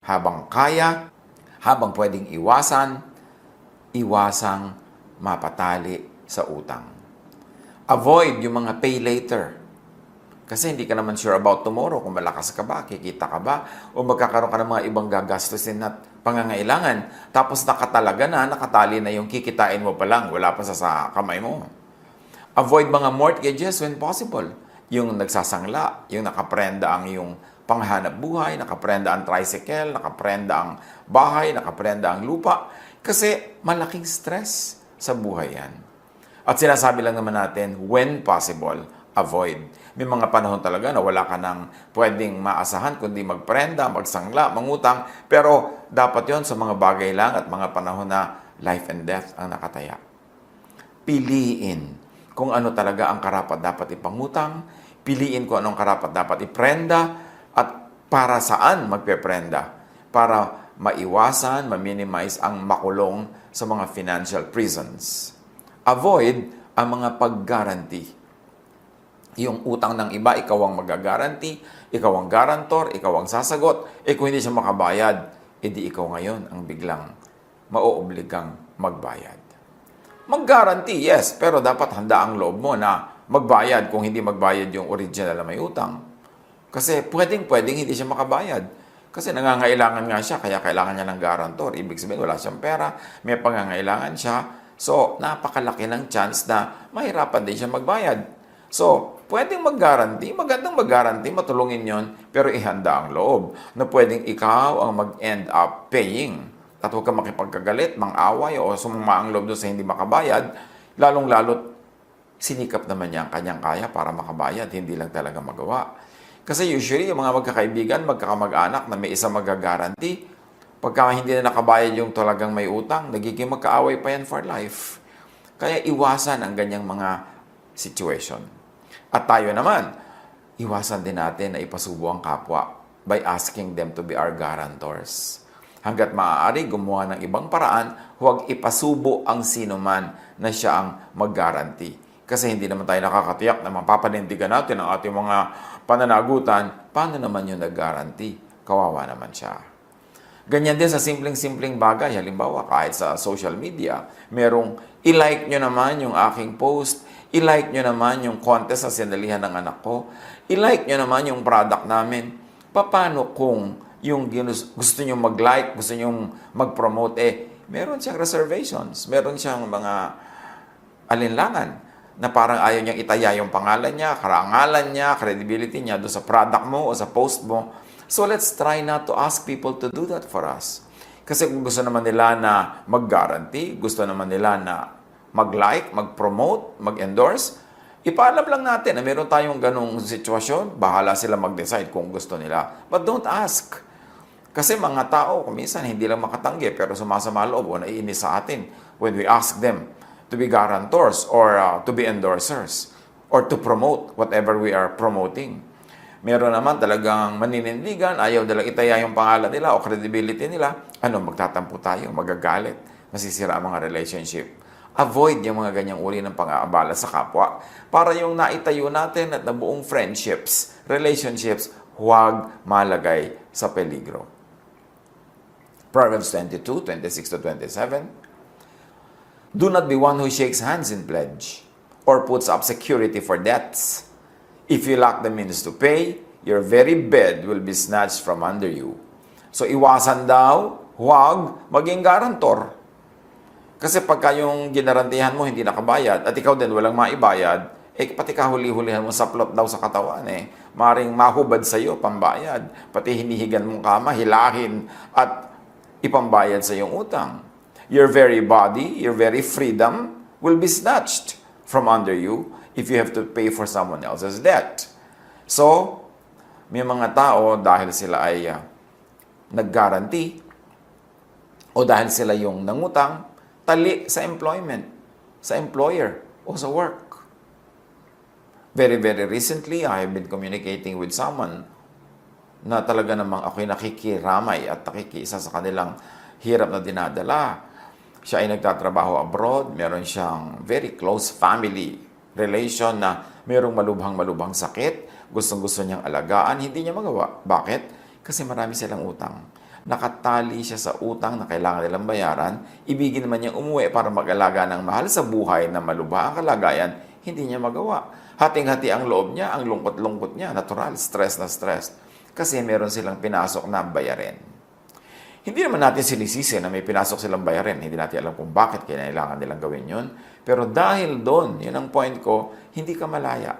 Habang kaya, habang pwedeng iwasang mapatali sa utang. Avoid yung mga pay later. Kasi hindi ka naman sure about tomorrow, kung malakas ka ba, kikita ka ba, o magkakaroon ka ng mga ibang gagastusin at pangangailangan. Tapos nakatali na yung kikitain mo pa lang, wala pa sa kamay mo. Avoid mga mortgages when possible. Yung nagsasangla, yung nakaprenda ang yung panghanap buhay, nakaprenda ang tricycle, nakaprenda ang bahay, nakaprenda ang lupa. Kasi malaking stress sa buhay yan. At sinasabi lang naman natin, when possible, avoid. May mga panahon talaga na wala ka nang pwedeng maasahan kundi magprenda, magsangla, mangutang. Pero dapat yon sa mga bagay lang at mga panahon na life and death ang nakataya. Piliin kung ano talaga ang karapat dapat ipangutang, piliin kung anong karapat dapat iprenda, at para saan magpeprenda, para maiwasan, ma-minimize ang makulong sa mga financial prisons. Avoid ang mga pag-guarantee. Yung utang ng iba, ikaw ang mag-guarantee, ikaw ang garantor, ikaw ang sasagot. Kung hindi siya makabayad, edi ikaw ngayon ang biglang mauobligang magbayad. Mag-guarantee, yes, pero dapat handa ang loob mo na magbayad kung hindi magbayad yung original na may utang. Kasi pwedeng hindi siya makabayad. Kasi nangangailangan nga siya, kaya kailangan niya ng garantor. Ibig sabihin, wala siyang pera, may pangangailangan siya. So, napakalaki ng chance na mahirapan din siya magbayad. So, pwedeng mag-guarantee, magandang mag-guarantee, matulungin yon, pero ihanda ang loob na pwedeng ikaw ang mag-end up paying. At huwag ka makipagkagalit, mang-away, o sumama ang loob doon sa hindi makabayad, lalong-lalo't sinikap naman niya ang kanyang kaya para makabayad, hindi lang talaga magawa. Kasi usually, yung mga magkakaibigan, magkakamag-anak na may isa mag-guarantee, pagka hindi na nakabayad yung talagang may utang, nagiging magkaaway pa yan for life. Kaya iwasan ang ganyang mga situation. At tayo naman, iwasan din natin na ipasubo ang kapwa by asking them to be our guarantors. Hanggat maaari, gumawa ng ibang paraan, huwag ipasubo ang sinuman na siya ang mag-guarantee. Kasi hindi naman tayo nakakatiyak na mapapanindigan natin ang ating mga pananagutan. Paano naman yung nag-guarantee? Kawawa naman siya. Ganyan din sa simpleng-simpleng bagay. Halimbawa, kahit sa social media, merong i-like nyo naman yung aking post, i-like nyo naman yung contest sa sinalihan ng anak ko, i-like nyo naman yung product namin. Paano kung yung gusto nyo mag-like, gusto nyo mag-promote, meron siyang reservations, meron siyang mga alinlangan na parang ayaw niyang itaya yung pangalan niya, karangalan niya, credibility niya doon sa product mo o sa post mo. So let's try not to ask people to do that for us. Kasi kung gusto naman nila na mag-guarantee, gusto naman nila na mag-like, mag-promote, mag-endorse, ipaalam lang natin na meron tayong ganong sitwasyon, bahala sila mag-decide kung gusto nila. But don't ask. Kasi mga tao, kuminsan hindi lang makatanggi, pero sumasama loob o naiinis sa atin when we ask them to be guarantors or to be endorsers or to promote whatever we are promoting. Meron naman talagang maninindigan, ayaw nilang itaya yung pangalan nila o credibility nila. Magtatampo tayo, magagalit, masisira ang mga relationship. Avoid yung mga ganyang uri ng pang-aabala sa kapwa para yung naitayo natin at nabuong friendships, relationships, huwag malagay sa peligro. Proverbs 22:26-27. Do not be one who shakes hands in pledge or puts up security for debts. If you lack the means to pay, your very bed will be snatched from under you. So iwasan daw, huwag maging garantor. Kasi pagka yung ginarantihan mo hindi nakabayad at ikaw din walang maibayad, pati kahuli-hulihan mo saplot daw sa katawan maring mahubad sa iyo pambayad. Pati hinihigan mong kama, hilahin at ipambayad sa iyong utang. Your very body, your very freedom will be snatched from under you if you have to pay for someone else's debt. So, may mga tao dahil sila ay nag-guarantee o dahil sila yung nangutang, tali sa employment, sa employer o sa work. Very, very recently, I have been communicating with someone na talaga namang ako'y nakikiramay at nakikiisa sa kanilang hirap na dinadala. Siya ay nagtatrabaho abroad, meron siyang very close family relation na merong malubhang-malubhang sakit, gustong-gusto niyang alagaan, hindi niya magawa. Bakit? Kasi marami silang utang. nakatali siya sa utang na kailangan nilang bayaran, ibigin naman niyang umuwi para mag-alaga ng mahal sa buhay na malubha ang kalagayan, hindi niya magawa. Hating-hati ang loob niya, ang lungkot-lungkot niya, natural, stress na stress. Kasi meron silang pinasok na bayarin. Hindi naman natin sinisisi na may pinasok silang bayarin. Hindi natin alam kung bakit kailangan nilang gawin yun. Pero dahil doon, yun ang point ko, hindi ka malaya.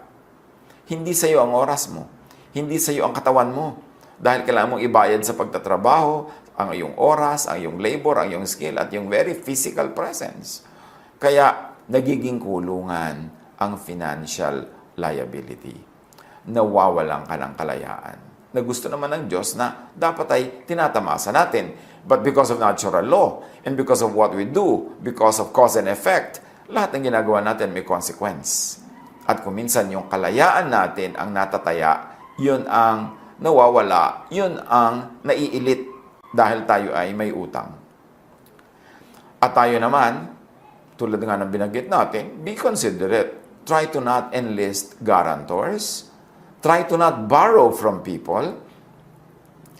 Hindi sa iyo ang oras mo. Hindi sa iyo ang katawan mo. Dahil kailangan mong ibayad sa pagtatrabaho, ang iyong oras, ang iyong labor, ang iyong skill, at yung very physical presence. Kaya, nagiging kulungan ang financial liability. Nawawalan ka ng kalayaan. Na gusto naman ng Diyos na dapat ay tinatamasa natin. But because of natural law, and because of what we do, because of cause and effect, lahat ng ginagawa natin may consequence. At kung minsan yung kalayaan natin ang natataya, yun ang nawawala, yun ang naiilit dahil tayo ay may utang. At tayo naman, tulad nga ng binanggit natin, be considerate. Try to not enlist guarantors. Try to not borrow from people.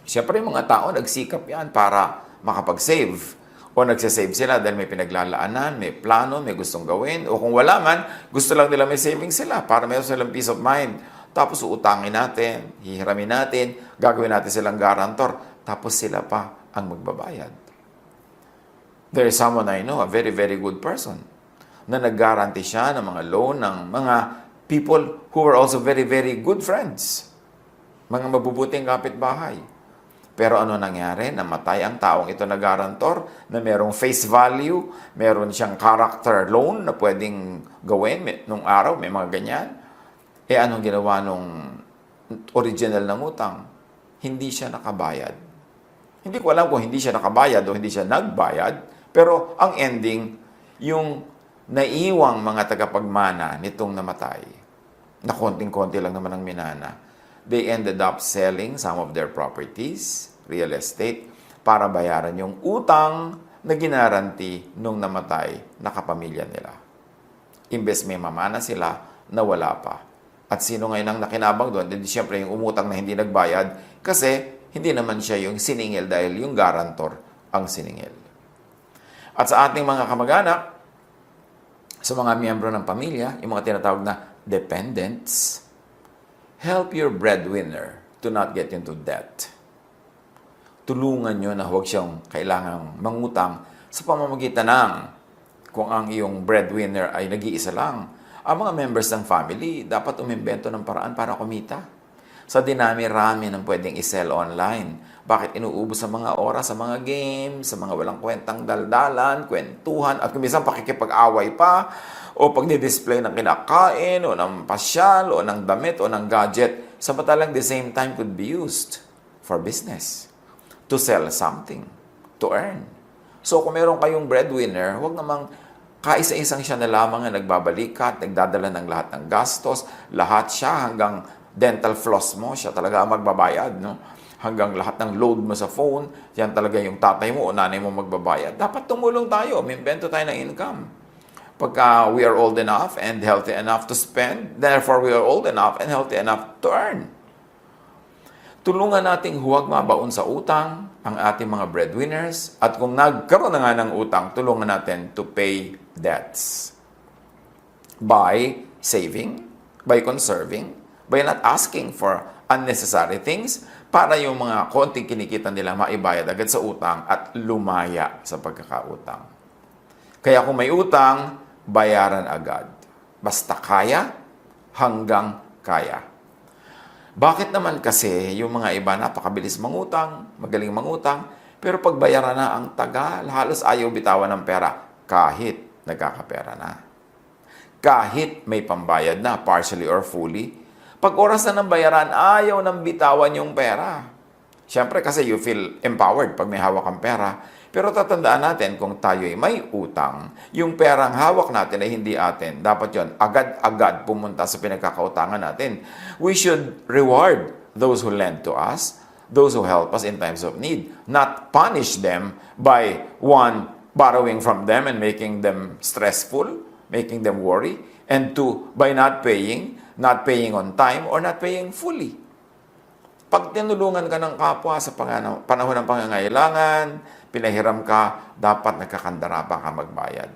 Siyempre, mga tao, nagsikap yan para makapag-save. O nagsasave sila dahil may pinaglalaanan, may plano, may gustong gawin. O kung wala man, gusto lang nila may saving sila para meron silang peace of mind. Tapos uutangin natin, hihiramin natin, gagawin natin silang guarantor. Tapos sila pa ang magbabayad. There is someone I know, a very, very good person, na nag-guarantee siya ng mga loan ng mga people who were also very, very good friends. Mga mabubuting kapitbahay. Pero ano nangyari? Namatay ang taong ito na guarantor na merong face value, meron siyang character loan na pwedeng gawin nung araw, may mga ganyan. Anong ginawa nung original ng utang? Hindi siya nakabayad. Hindi ko alam kung hindi siya nakabayad o hindi siya nagbayad, pero ang ending, yung naiwang mga tagapagmana nitong namatay, na konting-konti lang naman ang minana, they ended up selling some of their properties, real estate, para bayaran yung utang na ginaranti nung namatay na kapamilya nila. Imbes may mamana sila, nawala pa. At sino ngayon ang nakinabang doon? Hindi siyempre yung umutang na hindi nagbayad kasi hindi naman siya yung siningil dahil yung guarantor ang siningil. At sa ating mga kamag-anak, sa mga miyembro ng pamilya, yung mga tinatawag na dependents, help your breadwinner to not get into debt. Tulungan nyo na huwag siyang kailangang mangutang sa pamamagitan ng kung ang iyong breadwinner ay nag-iisa lang. Ang mga members ng family, dapat umimbento ng paraan para kumita. Sa dinami-rami ng pwedeng i-sell online. Bakit inuubos sa mga oras, sa mga games, sa mga walang kwentang daldalan, kwentuhan, at kumisan pakikipag-away pa, o pagdi-display ng kinakain, o ng pasyal, o ng damit, o ng gadget, samantalang the same time could be used for business, to sell something, to earn. So kung meron kayong breadwinner, huwag namang kaisa-isang siya na lamang ang nagbabalikat, nagdadala ng lahat ng gastos, lahat siya hanggang dental floss mo, siya talaga ang magbabayad, no? Hanggang lahat ng load mo sa phone, yan talaga yung tatay mo o nanay mo magbabayad. Dapat tumulong tayo, may invento tayo ng income. Pagka we are old enough and healthy enough to spend, therefore we are old enough and healthy enough to earn. Tulungan nating huwag mabaon sa utang ang ating mga breadwinners, at kung nagkaroon na nga ng utang, tulungan natin to pay debts. By saving, by conserving, by not asking for unnecessary things, para yung mga konting kinikita nila maibayad agad sa utang at lumaya sa pagkakautang. Kaya kung may utang, bayaran agad. Basta kaya, hanggang kaya. Bakit naman kasi yung mga iba napakabilis mangutang, magaling mangutang, pero pag bayaran na ang tagal, halos ayaw bitawan ng pera kahit nagkakapera na. Kahit may pambayad na, partially or fully, pag oras na ng bayaran, ayaw nang bitawan yung pera. Siyempre kasi you feel empowered pag may hawak kang pera. Pero tatandaan natin, kung tayo ay may utang, yung perang hawak natin ay hindi atin. Dapat yon agad-agad pumunta sa pinagkakautangan natin. We should reward those who lend to us, those who help us in times of need, not punish them by one, borrowing from them and making them stressful, making them worry, and two, by not paying on time or not paying fully. Pag tinulungan ka ng kapwa sa panahon ng pangangailangan, pinahiram ka, dapat nagkakandara ka magbayad.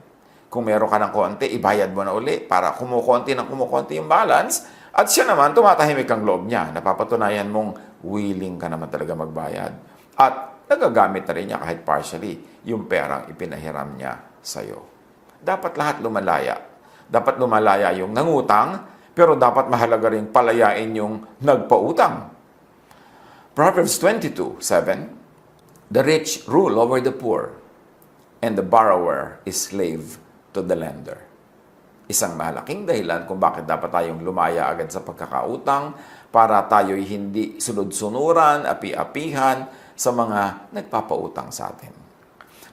Kung meron ka ng konti, ibayad mo na uli para kumukonti yung balance at siya naman, tumatahimik ang loob niya. Napapatunayan mong willing ka naman talaga magbayad. At nagagamit na rin niya kahit partially yung perang ipinahiram niya sa'yo. Dapat lahat lumalaya. Dapat lumalaya yung nangutang, pero dapat mahalaga rin palayain yung nagpautang. Proverbs 22:7, the rich rule over the poor, and the borrower is slave to the lender. Isang malaking dahilan kung bakit dapat tayong lumaya agad sa pagkakautang para tayo'y hindi sunod-sunuran, api-apihan sa mga nagpapautang sa atin.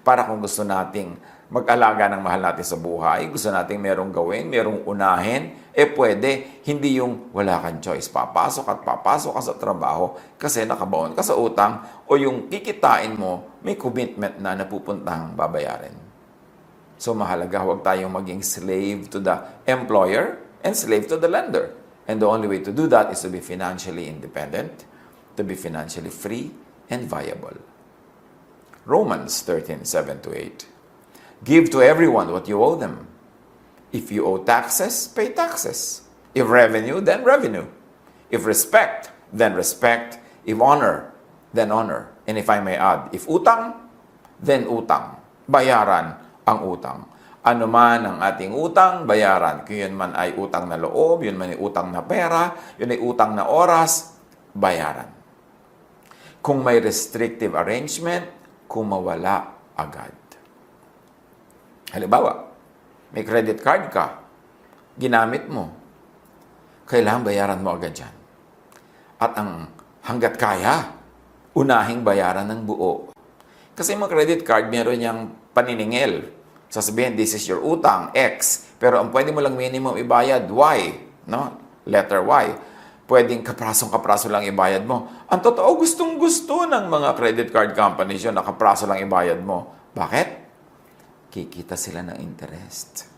Para kung gusto nating mag-alaga ng mahal natin sa buhay, gusto nating merong gawin, merong unahin, pwede, hindi yung wala kang choice. Papasok ka sa trabaho kasi nakabaon ka sa utang o yung kikitain mo, may commitment na napupuntang babayarin. So mahalaga, huwag tayong maging slave to the employer and slave to the lender. And the only way to do that is to be financially independent, to be financially free and viable. Romans 13:7-8. Give to everyone what you owe them. If you owe taxes, pay taxes. If revenue, then revenue. If respect, then respect. If honor, then honor. And if I may add, if utang, then utang. Bayaran ang utang. Ano man ang ating utang, bayaran. Kung yun man ay utang na loob, yun man ay utang na pera, yun ay utang na oras, bayaran. Kung may restrictive arrangement, kumawala agad. Halimbawa, may credit card ka, ginamit mo, kailangan bayaran mo agad yan. At ang hanggat kaya, unahing bayaran ng buo. Kasi mga credit card, meron niyang paniningil. Sasabihin, this is your utang, X. Pero ang pwede mo lang minimum ibayad, Y. No? Letter Y. Pwedeng kaprasong-kapraso lang ibayad mo. Ang totoo, gustong-gusto ng mga credit card companies yun na kapraso lang ibayad mo. Bakit? Kikita sila ng interest.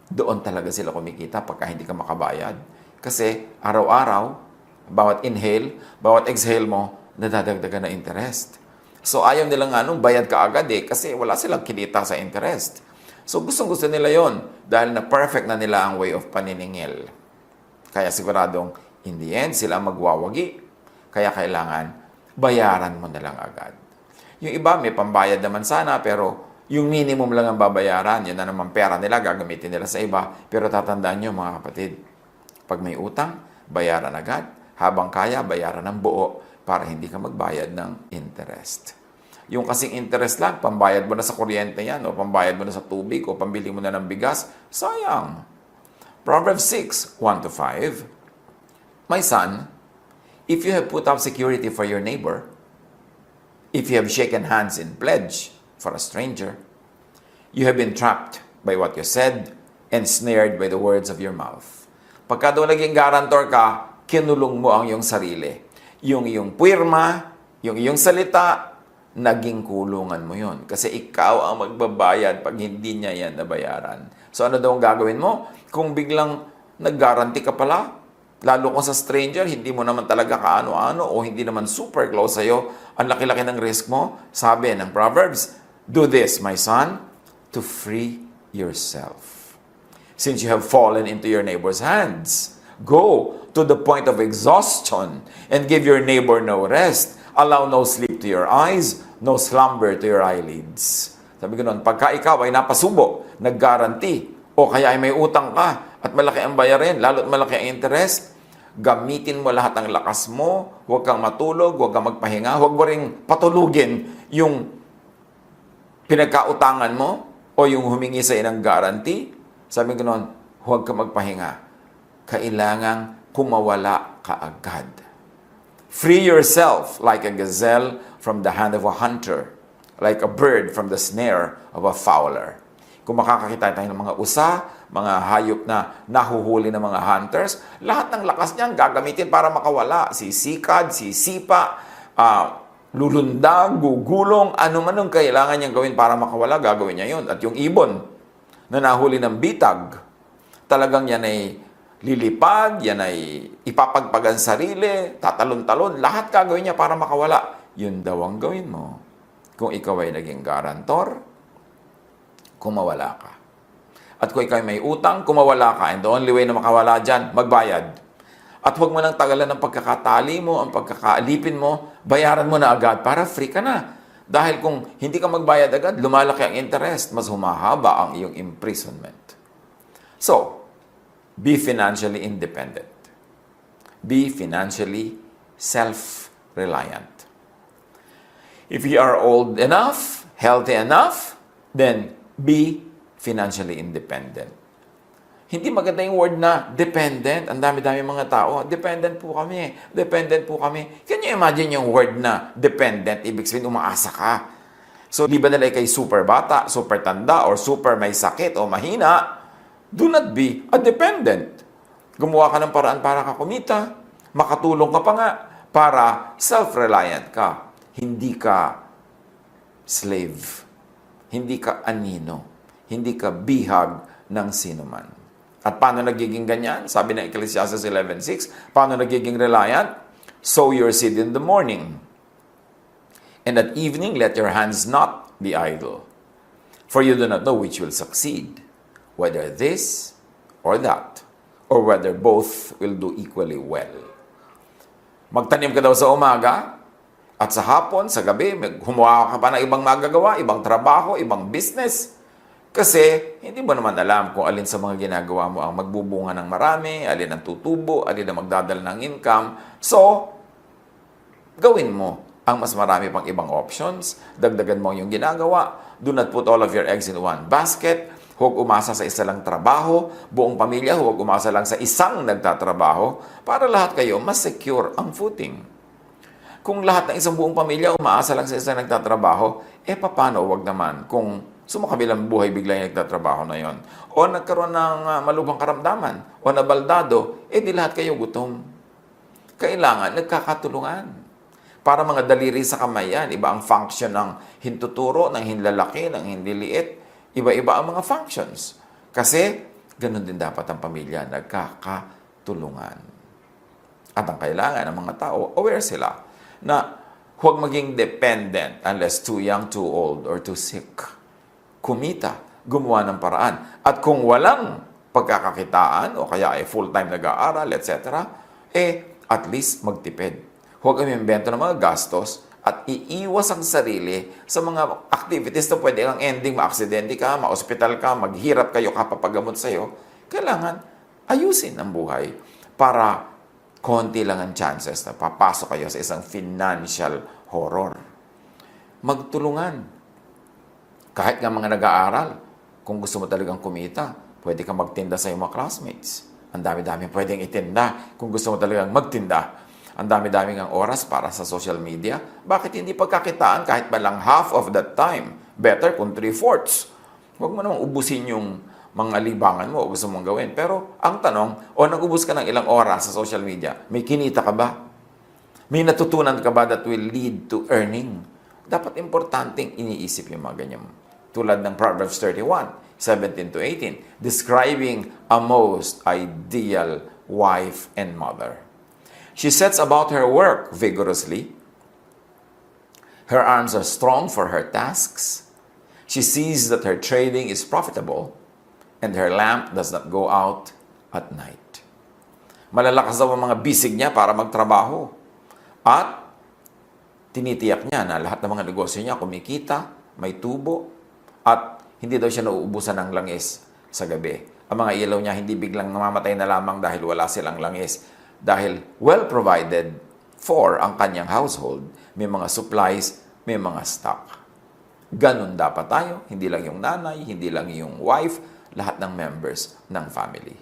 Doon talaga sila kumikita pagka hindi ka makabayad. Kasi araw-araw, bawat inhale, bawat exhale mo, nadadagdagan na interest. So ayaw nila nga nung bayad ka agad kasi wala silang kinita sa interest. So gustong-gusto nila yon dahil na perfect na nila ang way of paniningil. Kaya siguradong in the end sila magwawagi. Kaya kailangan bayaran mo na lang agad. Yung iba may pambayad naman sana pero yung minimum lang ang babayaran. Yun na naman pera nila, gagamitin nila sa iba. Pero tatandaan nyo mga kapatid, pag may utang, bayaran agad. Habang kaya, bayaran ng buo para hindi ka magbayad ng interest. Yung kasing interest lang, pambayad mo na sa kuryente yan, o pambayad mo na sa tubig, o pambili mo na ng bigas, sayang. Proverbs 6:1-5. My son, if you have put up security for your neighbor, if you have shaken hands in pledge for a stranger, you have been trapped by what you said and snared by the words of your mouth. Pagka daw naging guarantor ka, kinulong mo ang iyong sarili. Yung iyong puwirma, yung iyong salita, naging kulungan mo yon. Kasi ikaw ang magbabayad pag hindi niya yan nabayaran. So ano daw ang gagawin mo? Kung biglang nag-guarantee ka pala, lalo kung sa stranger, hindi mo naman talaga kaano-ano o hindi naman super close sa'yo, ang laki-laki ng risk mo, sabi ng Proverbs, do this, my son, to free yourself. Since you have fallen into your neighbor's hands, go to the point of exhaustion and give your neighbor no rest. Allow no sleep to your eyes, no slumber to your eyelids. Sabi ko noon, pagka ikaw ay napasubo, nag-guarantee, o kaya ay may utang ka at malaki ang bayarin, lalo't malaki ang interest, gamitin mo lahat ng lakas mo, huwag kang matulog, huwag kang magpahinga, huwag mo ring patulugin yung pinagkautangan mo o yung humingi sa ng guarantee. Sabi ko noon, huwag kang magpahinga. Kailangang kumawala ka agad. Free yourself like a gazelle from the hand of a hunter, like a bird from the snare of a fowler. Kung makakakita tayo ng mga usa, mga hayop na nahuhuli ng mga hunters, lahat ng lakas niyan gagamitin para makawala. Sisikad, sisipa, lulundag, gugulong, ano man ang kailangan niyang gawin para makawala, gagawin niya yun. At yung ibon na nahuli ng bitag, talagang yan ay lilipad, yan ay ipapagpagan sarili, tatalon-talon, lahat gagawin niya para makawala. Yun daw ang gawin mo. Kung ikaw ay naging garantor, kumawala ka. At kung ikaw ay may utang, kumawala ka. And the only way na makawala dyan, magbayad. At huwag mo nang tagalan ng pagkakatali mo, ang pagkakaalipin mo, bayaran mo na agad para free ka na. Dahil kung hindi ka magbayad agad, lumalaki ang interest, mas humahaba ang iyong imprisonment. So, be financially independent. Be financially self-reliant. If you are old enough, healthy enough, then be financially independent. Hindi maganda yung word na dependent. Ang dami-dami mga tao, dependent po kami. Dependent po kami. Can you imagine yung word na dependent? Ibig sabihin, umaasa ka. So, di ba nila kay super bata, super tanda, or super may sakit o mahina? Do not be a dependent. Gumawa ka ng paraan para ka kumita. Makatulong ka pa nga para self-reliant ka. Hindi ka slave. Hindi ka anino. Hindi ka bihag ng sinuman. At paano nagiging ganyan? Sabi ng Ecclesiastes 11:6, paano nagiging reliant? Sow your seed in the morning. And at evening, let your hands not be idle. For you do not know which will succeed, whether this or that, or whether both will do equally well. Magtanim ka daw sa umaga, at sa hapon, sa gabi, humuha ka pa ng ibang magagawa, ibang trabaho, ibang business. Kasi, hindi mo naman alam kung alin sa mga ginagawa mo ang magbubunga ng marami, alin ang tutubo, alin ang magdadala ng income. So, gawin mo ang mas marami pang ibang options. Dagdagan mo yung ginagawa. Do not put all of your eggs in one basket. Huwag umasa sa isa lang trabaho. Buong pamilya, huwag umasa lang sa isang nagtatrabaho para lahat kayo mas secure ang footing. Kung lahat ng isang buong pamilya umaasa lang sa isang nagtatrabaho, paano wag naman kung sumakabilang buhay bigla yung nagtatrabaho na yon? O nagkaroon ng malubhang karamdaman, o nabaldado, di lahat kayo gutom. Kailangan nagkakatulungan. Para mga daliri sa kamay yan, iba ang function ng hintuturo, ng hinlalaki, ng hinliliit. Iba-iba ang mga functions. Kasi, ganun din dapat ang pamilya, nagkakatulungan. At ang kailangan ng mga tao, aware sila na huwag maging dependent unless too young, too old, or too sick. Kumita, gumawa ng paraan. At kung walang pagkakakitaan, o kaya ay full-time nag-aaral, etc., at least magtipid. Huwag kami imbento ng mga gastos at iiwas ang sarili sa mga activities na pwede kang ending, ma-aksidente ka, ma-hospital ka, maghirap kayo kapapagamot sa'yo. Kailangan ayusin ang buhay para konti lang ang chances na papasok kayo sa isang financial horror. Magtulungan. Kahit nga mga nag-aaral, kung gusto mo talagang kumita, pwede kang magtinda sa iyong mga classmates. Ang dami-dami pwedeng itinda kung gusto mo talagang magtinda. Ang dami-dami ng oras para sa social media. Bakit hindi pagkakitaan kahit ba lang half of that time? Better kung 3/4. Huwag mo namang ubusin yung mga libangan mo o gusto mong gawin. Pero ang tanong, nag-ubus ka ng ilang oras sa social media, may kinita ka ba? May natutunan ka ba that will lead to earning? Dapat importanteng iniisip yung mga ganyan. Tulad ng Proverbs 31:17-18, describing a most ideal wife and mother. She sets about her work vigorously. Her arms are strong for her tasks. She sees that her trading is profitable, and her lamp does not go out at night. Malalakas daw ang mga bisig niya para magtrabaho. At tinitiyak niya na lahat ng mga negosyo niya kumikita, may tubo, at hindi daw siya nauubusan ng langis sa gabi. Ang mga ilaw niya hindi biglang namamatay na lamang dahil wala silang langis. Dahil well provided for ang kanyang household, may mga supplies, may mga stock. Ganun dapat tayo, hindi lang yung nanay, hindi lang yung wife, lahat ng members ng family.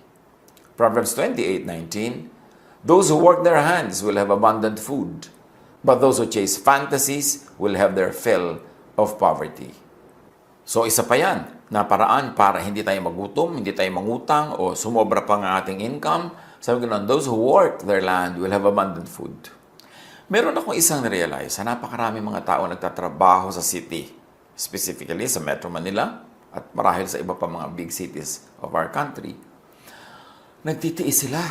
Proverbs 28:19, those who work their hands will have abundant food, but those who chase fantasies will have their fill of poverty. So isa pa yan, na paraan para hindi tayo magutom, hindi tayo mangutang, o sumobra pa ng ating income. Sabi ko na, those who work their land will have abundant food. Meron akong isang na-realize, napakarami mga tao nagtatrabaho sa city, specifically sa Metro Manila, at marahil sa iba pa mga big cities of our country, nagtitiis sila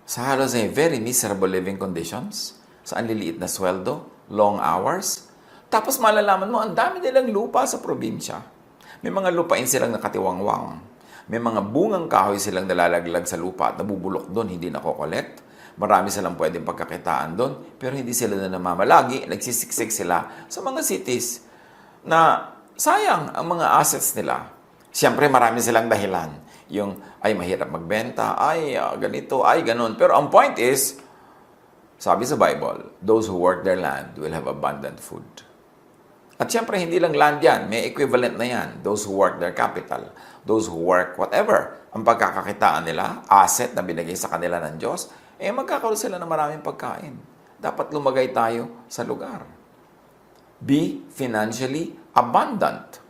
sa halos very miserable living conditions, sa anliliit na sweldo, long hours. Tapos malalaman mo, ang dami nilang lupa sa probinsya. May mga lupain silang nakatiwangwang. May mga bungang kahoy silang nalalaglag sa lupa at nabubulok doon, hindi nakokolekt. Marami silang pwedeng pagkakitaan doon, pero hindi sila na namamalagi. Nagsisiksik sila sa mga cities na sayang ang mga assets nila. Siyempre, marami silang dahilan. Yung, ay, mahirap magbenta, ay, ganito, ay, ganun. Pero ang point is, sabi sa Bible, those who work their land will have abundant food. At siyempre, hindi lang land yan. May equivalent na yan. Those who work their capital. Those who work whatever. Ang pagkakakitaan nila, asset na binigay sa kanila ng Diyos, magkakaroon sila ng maraming pagkain. Dapat lumagay tayo sa lugar. Be financially abundant.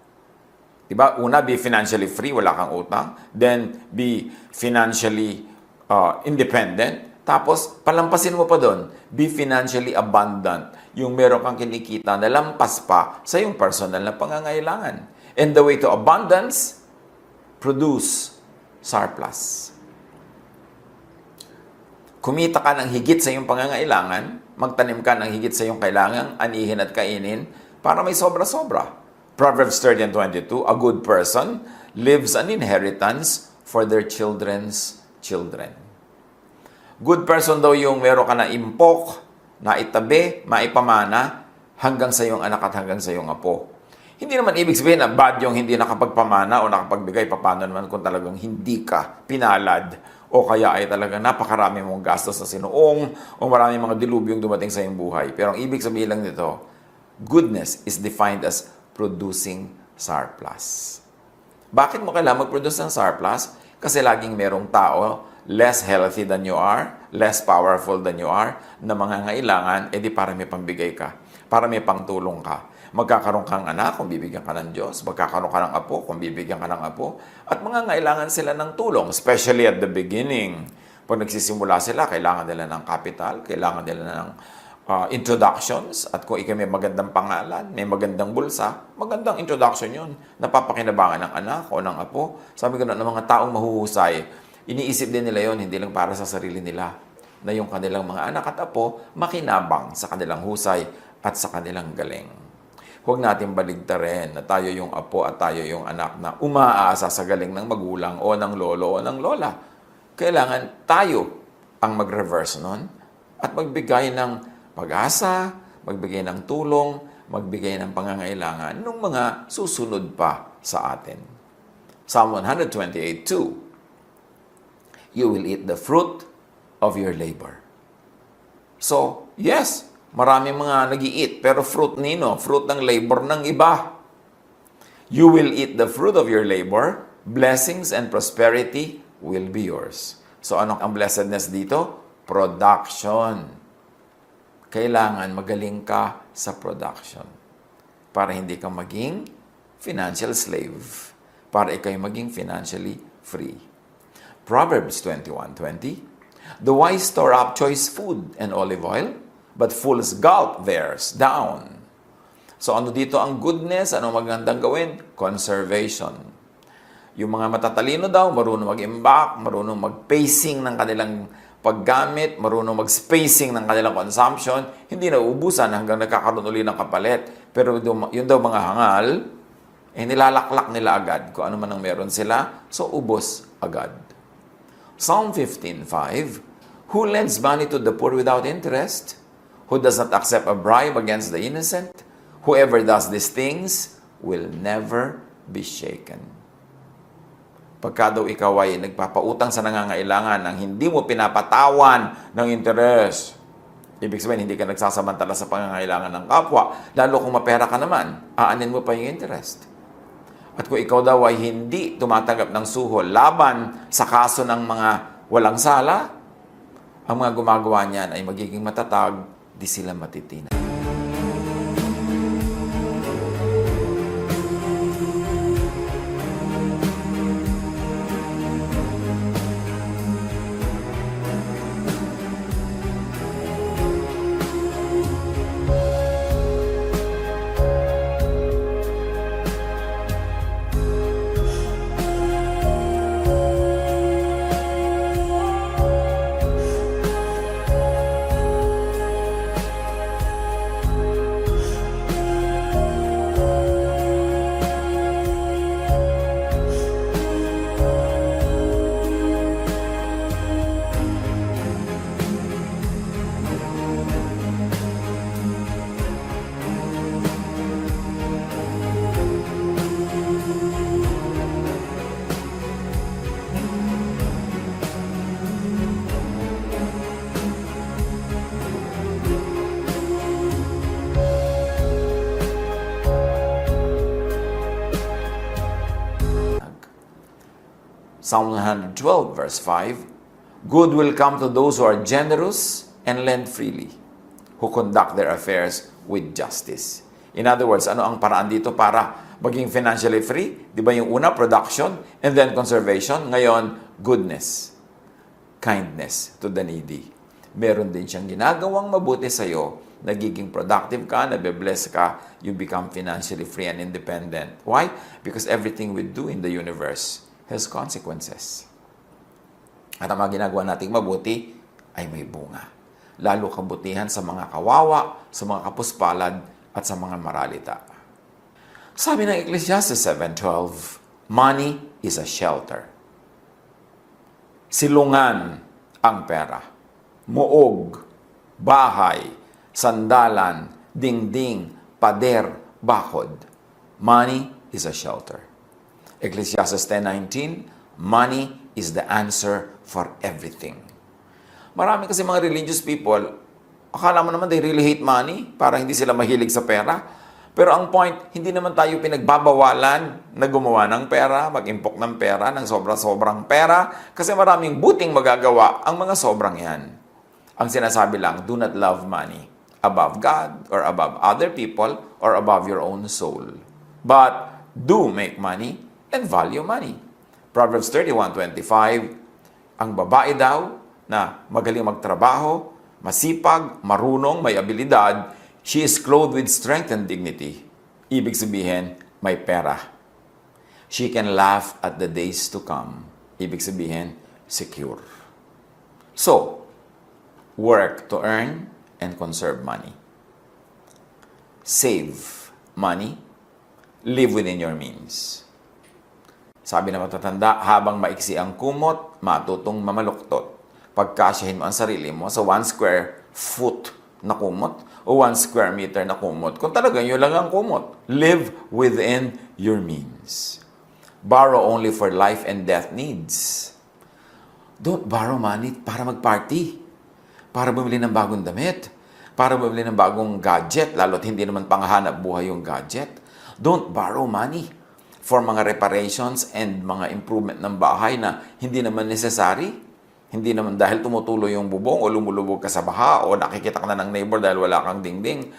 Diba? Una, be financially free, wala kang utang. Then, be financially independent. Tapos, palampasin mo pa doon, be financially abundant. Yung meron kang kinikita na lampas pa sa yung personal na pangangailangan. And the way to abundance, produce surplus. Kumita ka ng higit sa iyong pangangailangan, magtanim ka ng higit sa iyong kailangan, anihin at kainin, para may sobra-sobra. Proverbs 30:22, a good person lives an inheritance for their children's children. Good person daw yung meron ka na impok, na itabi, maipamana, hanggang sa iyong anak at hanggang sa iyong apo. Hindi naman ibig sabihin na bad yung hindi nakapagpamana o nakapagbigay. Paano naman kung talagang hindi ka pinalad o kaya ay talagang napakarami mong gastos na sinuong o maraming mga dilubyong dumating sa iyong buhay. Pero ang ibig sabihin lang nito, goodness is defined as producing surplus. Bakit mo kailangan mag-produce ng surplus? Kasi laging merong tao less healthy than you are, less powerful than you are, na mangangailangan, edi para may pambigay ka, para may pangtulong ka. Magkakaroon kang anak kung bibigyan ka ng Diyos, magkakaroon ka ng apo kung bibigyan ka ng apo, at mangangailangan sila ng tulong, especially at the beginning. Pag nagsisimula sila, kailangan nila ng capital, kailangan nila ng introductions, at kung ikaw may magandang pangalan, may magandang bulsa, magandang introduction yun. Napapakinabangan ng anak o ng apo. Sabi ko na ng mga taong mahuhusay, iniisip din nila yon, hindi lang para sa sarili nila, na yung kanilang mga anak at apo makinabang sa kanilang husay at sa kanilang galing. Huwag natin baligtarin na tayo yung apo at tayo yung anak na umaasa sa galing ng magulang o ng lolo o ng lola. Kailangan tayo ang mag-reverse nun at magbigay ng pag-asa, magbigay ng tulong, magbigay ng pangangailangan ng mga susunod pa sa atin. Psalm 128:2, you will eat the fruit of your labor. So, yes, maraming mga nag-i-eat, pero fruit nino, fruit ng labor ng iba. You will eat the fruit of your labor, blessings and prosperity will be yours. So, ano ang blessedness dito? Production. Kailangan magaling ka sa production para hindi ka maging financial slave, para ikay maging financially free. Proverbs 21:20, the wise store up choice food and olive oil, but fools gulp theirs down. So ano dito ang goodness? Ano magandang gawin? Conservation. Yung mga matatalino daw, marunong mag-imbak, marunong mag-pacing ng kanilang paggamit, marunong mag-spacing ng kanilang consumption, hindi na uubusan hanggang nagkakaroon uli ng kapalit. Pero yun daw mga hangal, nilalaklak nila agad kung ano man ang meron sila, so ubos agad. Psalm 15:5, who lends money to the poor without interest? Who does not accept a bribe against the innocent? Whoever does these things will never be shaken. Pagka daw ikaw ay nagpapautang sa nangangailangan nang hindi mo pinapatawan ng interest, ibig sabihin hindi ka nagsasamantala sa pangangailangan ng kapwa, lalo kung mapera ka naman, aanin mo pa yung interest. At kung ikaw daw ay hindi tumatanggap ng suhol laban sa kaso ng mga walang sala, ang mga gumagawa niyan ay magiging matatag, di sila matitinag. Psalm 112 verse 5, good will come to those who are generous and lend freely, who conduct their affairs with justice. In other words, ano ang paraan dito para maging financially free? Di ba yung una, production, and then conservation. Ngayon, goodness, kindness to the needy. Meron din siyang ginagawang mabuti sa'yo, nagiging productive ka, nabe-bless ka, you become financially free and independent. Why? Because everything we do in the universe has consequences. At ang mga ginagawa nating mabuti ay may bunga. Lalo kabutihan sa mga kawawa, sa mga kapuspalad, at sa mga maralita. Sabi ng Ecclesiastes 7:12, money is a shelter. Silungan ang pera. Muog, bahay, sandalan, dingding, pader, bakod. Money is a shelter. Ecclesiastes 10:19, money is the answer for everything. Marami kasi mga religious people, akala mo naman they really hate money para hindi sila mahilig sa pera. Pero ang point, hindi naman tayo pinagbabawalan na gumawa ng pera, mag-impok ng pera, ng sobra-sobrang pera, kasi maraming buting magagawa ang mga sobrang yan. Ang sinasabi lang, do not love money above God or above other people or above your own soul. But do make money and value money. Proverbs 31:25, ang babae daw na magaling magtrabaho, masipag, marunong, may abilidad, she is clothed with strength and dignity. Ibig sabihin, may pera. She can laugh at the days to come. Ibig sabihin, secure. So, work to earn and conserve money. Save money. Live within your means. Sabi na matatanda, habang maiksi ang kumot, matutong mamaluktot. Pagkasyahin mo ang sarili mo sa 1 square foot na kumot o 1 square meter na kumot. Kung talagang yun lang ang kumot, live within your means. Borrow only for life and death needs. Don't borrow money para mag-party, para bumili ng bagong damit, para bumili ng bagong gadget, lalo't hindi naman panghanap buhay yung gadget. Don't borrow money for mga reparations and mga improvement ng bahay na hindi naman necessary. Hindi naman dahil tumutulo yung bubong o lumulubog ka sa baha o nakikita ka na ng neighbor dahil wala kang dingding.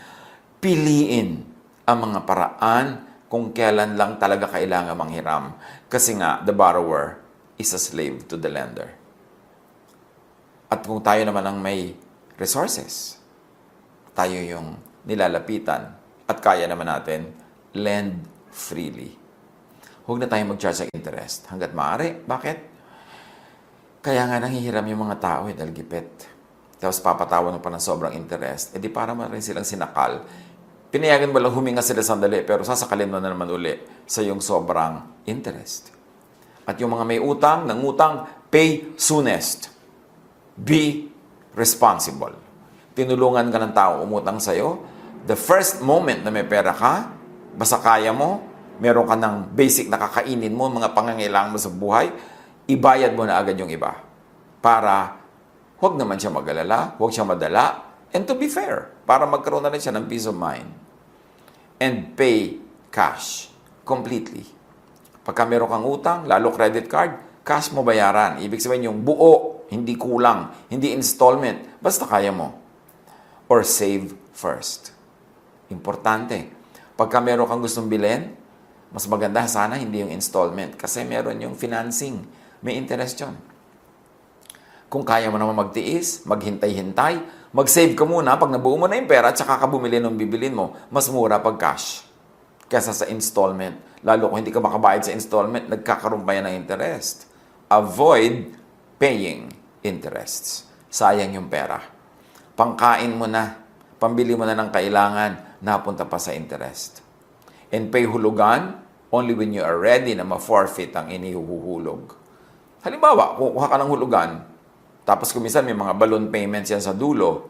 Piliin ang mga paraan kung kailan lang talaga kailangan manghiram. Kasi nga, the borrower is a slave to the lender. At kung tayo naman ang may resources, tayo yung nilalapitan at kaya naman natin, lend freely. Huwag na tayo mag-charge ng interest hanggat maaari. Bakit? Kaya nga nanghihiram yung mga tao dahil gipit. Tapos papatawan mo pa ng sobrang interest. E di para man rin silang sinakal. Pinayagan mo lang huminga sila sandali pero sasakalin mo na naman uli sa yung sobrang interest. At yung mga may utang, nangutang, pay soonest. Be responsible. Tinulungan ka ng tao umutang sa'yo. The first moment na may pera ka, basta kaya mo, meron ka ng basic na kakainin mo, mga pangangailangan mo sa buhay, ibayad mo na agad yung iba. Para huwag naman siya mag-alala, huwag siya madala, and to be fair, para magkaroon na rin siya ng peace of mind. And pay cash completely. Pagka meron kang utang, lalo credit card, cash mo bayaran. Ibig sabihin yung buo, hindi kulang, hindi installment, basta kaya mo. Or save first. Importante. Pagka meron kang gustong bilhin, mas maganda sana hindi yung installment kasi meron yung financing. May interest yun. Kung kaya mo naman magtiis, maghintay-hintay, mag-save ka muna pag nabuo mo na yung pera at saka ka bumili ng bibilin mo, mas mura pag cash kaysa sa installment. Lalo kung hindi ka makabayad sa installment, nagkakaroon pa yan ng interest. Avoid paying interests. Sayang yung pera. Pangkain mo na, pambili mo na ng kailangan, napunta pa sa interest. And pay hulugan only when you are ready na ma-forfeit ang inihuhulog. Halimbawa, kukuha ka ng hulugan, tapos kumisan may mga balloon payments yan sa dulo,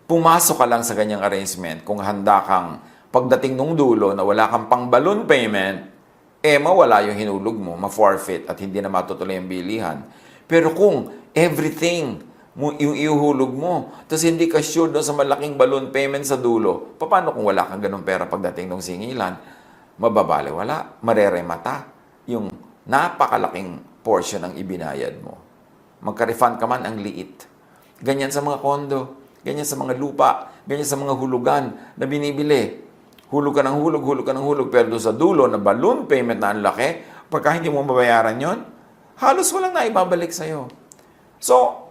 pumasok ka lang sa ganyang arrangement kung handa kang pagdating nung dulo na wala kang pang balloon payment, mawala yung hinulog mo, ma-forfeit at hindi na matutuloy ang bilihan. Pero kung everything yung ihuhulog mo, tapos hindi ka sure doon sa malaking balloon payment sa dulo, paano kung wala kang ganung pera pagdating ng singilan? Mababaliwala, mareremata yung napakalaking portion ang ibinayad mo. Magka-refund ka man, ang liit. Ganyan sa mga kondo, ganyan sa mga lupa, ganyan sa mga hulugan na binibili. Hulog ka ng hulog, pero doon sa dulo na balloon payment na ang laki, pagka hindi mo mabayaran yon, halos walang naibabalik sa'yo. So,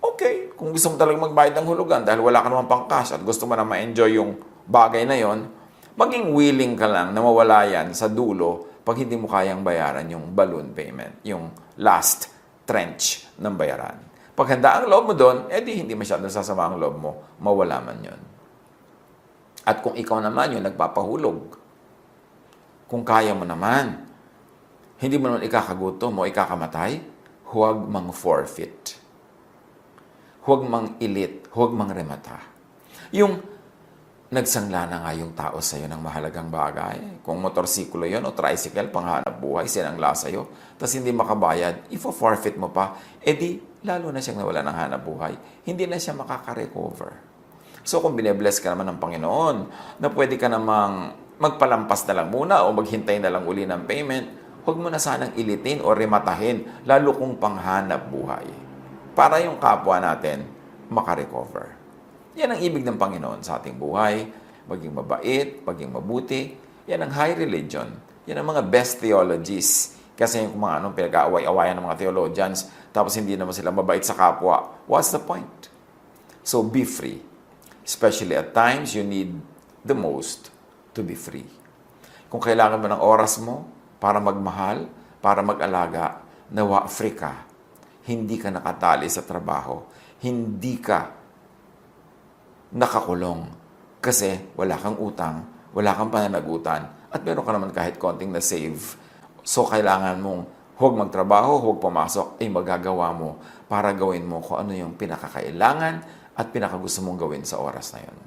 okay, kung gusto mo talagang magbayad ng hulugan dahil wala ka naman pang cash at gusto mo na ma-enjoy yung bagay na yon, maging willing ka lang na mawala yan sa dulo pag hindi mo kayang bayaran yung balloon payment, yung last trench ng bayaran. Pag handa ang loob mo doon, edi hindi masyadong sasama ang loob mo, mawala man yon. At kung ikaw naman yung nagpapahulog, kung kaya mo naman, hindi mo naman ikakagutom o ikakamatay, huwag mang forfeit. Huwag mang ilit, huwag mang remata. Yung nagsangla na nga yung tao sa'yo ng mahalagang bagay. Kung motorsiklo yon o tricycle, panghanap buhay, sinangla sa'yo, tapos hindi makabayad, ifo-forfeit mo pa, edi lalo na siyang nawala ng hanap buhay. Hindi na siya makaka-recover. So kung binebless ka naman ng Panginoon, na pwede ka namang magpalampas na lang muna o maghintay na lang uli ng payment, huwag mo na sanang ilitin o rematahin, lalo kung panghanap buhay. Para yung kapwa natin makarecover. Yan ang ibig ng Panginoon sa ating buhay. Maging mabait, maging mabuti. Yan ang high religion. Yan ang mga best theologies. Kasi yung mga anong pinag-aaway-awayan ng mga theologians, tapos hindi naman sila mabait sa kapwa. What's the point? So be free. Especially at times, you need the most to be free. Kung kailangan mo ng oras mo para magmahal, para mag-alaga, nawa free ka. Hindi ka nakatali sa trabaho. Hindi ka nakakulong. Kasi wala kang utang, wala kang pananagutan, at meron ka naman kahit konting na-save. So, kailangan mong huwag magtrabaho, huwag pumasok, ay magagawa mo para gawin mo kung ano yung pinakakailangan at pinakagusto mong gawin sa oras na yun.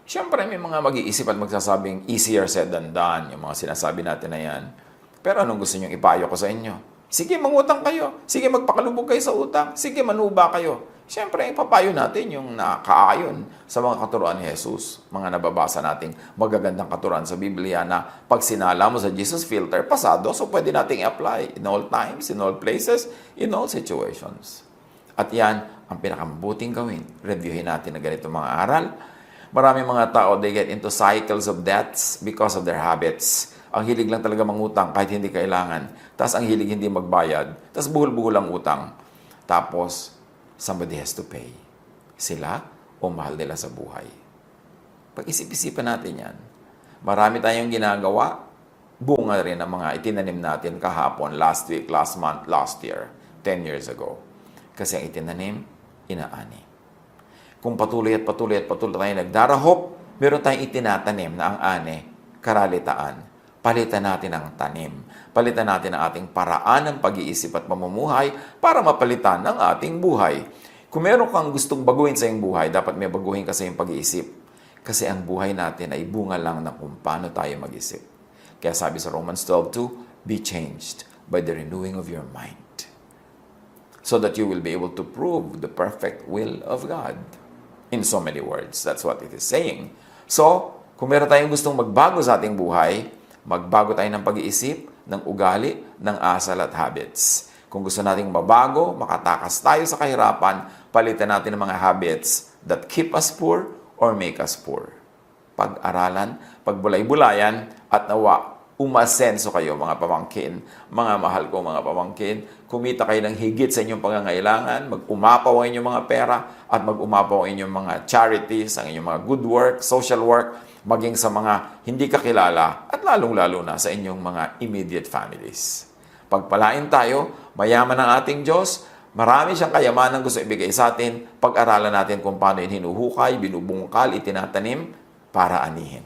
Siyempre, may mga mag-iisip at magsasabing easier said than done, yung mga sinasabi natin na yan. Pero anong gusto nyo ipayo ko sa inyo? Sige, mangutang kayo. Sige, magpakalubog kayo sa utang. Sige, manuba kayo. Siyempre, ipapayo natin yung nakaayon sa mga katuruan ni Jesus. Mga nababasa nating magagandang katuruan sa Biblia na pag sinala mo sa Jesus filter, pasado, so pwede nating i-apply in all times, in all places, in all situations. At yan ang pinakamabuting gawin. Reviewin natin na ganito mga aral. Maraming mga tao, they get into cycles of debts because of their habits. Ang hilig lang talaga mangutang kahit hindi kailangan. Tapos ang hilig hindi magbayad. Tapos buhol-buhol ang utang. Tapos, somebody has to pay. Sila o mahal nila sa buhay. Pag-isip-isipan natin yan. Marami tayong ginagawa. Bunga rin ang mga itinanim natin kahapon, last week, last month, last year, 10 years ago. Kasi ang itinanim, inaani. Kung patuloy tayo nagdarahop, meron tayong itinatanim na ang ani, karalitaan. Palitan natin ang tanim. Palitan natin ang ating paraan ng pag-iisip at pamumuhay para mapalitan ang ating buhay. Kung meron kang gustong baguhin sa iyong buhay, dapat may baguhin ka sa iyong pag-iisip. Kasi ang buhay natin ay bunga lang na kung paano tayo mag-isip. Kaya sabi sa Romans 12:2, be changed by the renewing of your mind, so that you will be able to prove the perfect will of God. In so many words, that's what it is saying. So, kung meron tayong gustong magbago sa ating buhay, magbago tayo ng pag-iisip, ng ugali, ng asal at habits. Kung gusto nating mabago, makatakas tayo sa kahirapan, palitan natin ang mga habits that keep us poor or make us poor. Pag-aralan, pagbulay-bulayan, at nawa, umasenso kayo mga pamangkin, mga mahal ko mga pamangkin, kumita kayo ng higit sa inyong pangangailangan, mag-umapaw ang inyong mga pera, at mag-umapaw ang inyong mga charities, ang inyong mga good work, social work, maging sa mga hindi kakilala, at lalong-lalo na sa inyong mga immediate families. Pagpalain tayo, mayaman ang ating Diyos, marami siyang kayamanan gusto ibigay sa atin, pag-aralan natin kung paano hinuhukay, binubungkal, itinatanim, para anihin.